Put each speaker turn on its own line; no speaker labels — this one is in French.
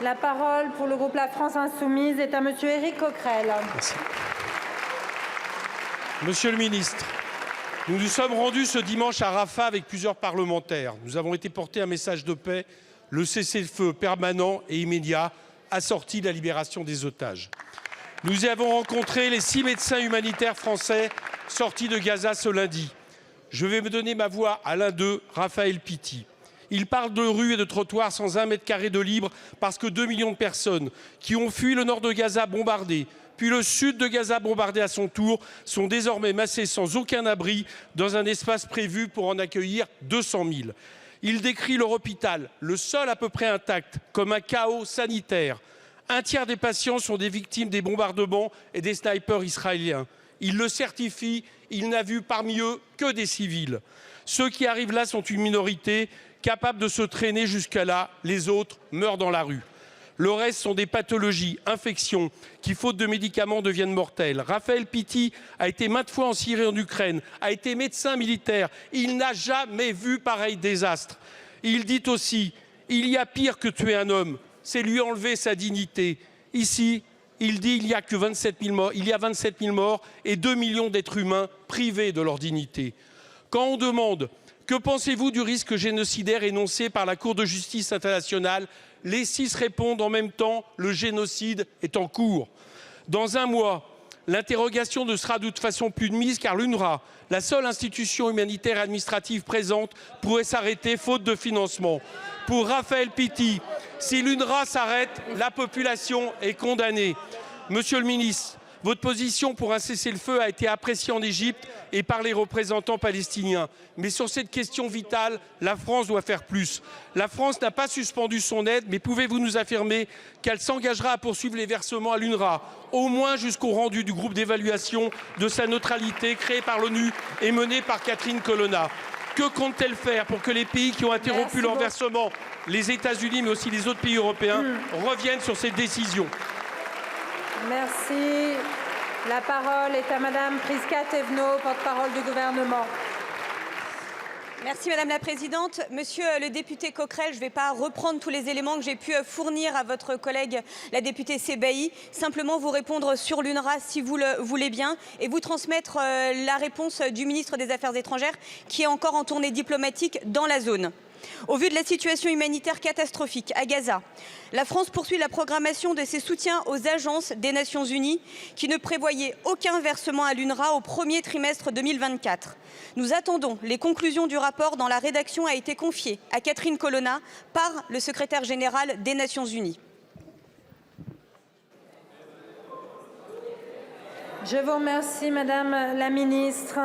La parole pour le groupe La France Insoumise est à Monsieur Éric Coquerel.
Merci. Monsieur le ministre, nous nous sommes rendus ce dimanche à Rafah avec plusieurs parlementaires. Nous avons été porter un message de paix, le cessez-le-feu permanent et immédiat, assorti de la libération des otages. Nous y avons rencontré les 6 médecins humanitaires français sortis de Gaza ce lundi. Je vais me donner ma voix à l'un d'eux, Raphaël Pitti. Il parle de rues et de trottoirs sans 1 mètre carré de libre parce que 2 millions de personnes qui ont fui le nord de Gaza bombardé, puis le sud de Gaza bombardé à son tour, sont désormais massés sans aucun abri dans un espace prévu pour en accueillir 200 000. Il décrit leur hôpital, le seul à peu près intact, comme un chaos sanitaire. 1/3 des patients sont des victimes des bombardements et des snipers israéliens. Il le certifie, il n'a vu parmi eux que des civils. Ceux qui arrivent là sont une minorité, capable de se traîner jusqu'à là. Les autres meurent dans la rue. Le reste sont des pathologies, infections, qui, faute de médicaments, deviennent mortelles. Raphaël Pitti a été maintes fois en Syrie et en Ukraine, a été médecin militaire. Il n'a jamais vu pareil désastre. Il dit aussi, il y a pire que tuer un homme, c'est lui enlever sa dignité. Ici, il dit il y a 27 000 morts et 2 millions d'êtres humains privés de leur dignité. Quand on demande que pensez-vous du risque génocidaire énoncé par la Cour de justice internationale, les 6 répondent en même temps le génocide est en cours. Dans un mois, l'interrogation ne sera de toute façon plus de mise car l'UNRWA, la seule institution humanitaire et administrative présente, pourrait s'arrêter faute de financement. Pour Raphaël Pitti, si l'UNRWA s'arrête, la population est condamnée. Monsieur le ministre, votre position pour un cessez-le-feu a été appréciée en Égypte et par les représentants palestiniens. Mais sur cette question vitale, la France doit faire plus. La France n'a pas suspendu son aide, mais pouvez-vous nous affirmer qu'elle s'engagera à poursuivre les versements à l'UNRWA, au moins jusqu'au rendu du groupe d'évaluation de sa neutralité créé par l'ONU et mené par Catherine Colonna? Que compte-t-elle faire pour que les pays qui ont interrompu leur versement, les États-Unis mais aussi les autres pays européens, reviennent sur cette décision?
Merci. La parole est à Madame Prisca Thévenot, porte-parole du gouvernement.
Merci Madame la Présidente. Monsieur le député Coquerel, je ne vais pas reprendre tous les éléments que j'ai pu fournir à votre collègue la députée Sebbahy. Simplement vous répondre sur l'UNRWA si vous le voulez bien et vous transmettre la réponse du ministre des Affaires étrangères qui est encore en tournée diplomatique dans la zone. Au vu de la situation humanitaire catastrophique à Gaza, la France poursuit la programmation de ses soutiens aux agences des Nations Unies qui ne prévoyaient aucun versement à l'UNRWA au premier trimestre 2024. Nous attendons les conclusions du rapport dont la rédaction a été confiée à Catherine Colonna par le secrétaire général des Nations Unies.
Je vous remercie, Madame la Ministre.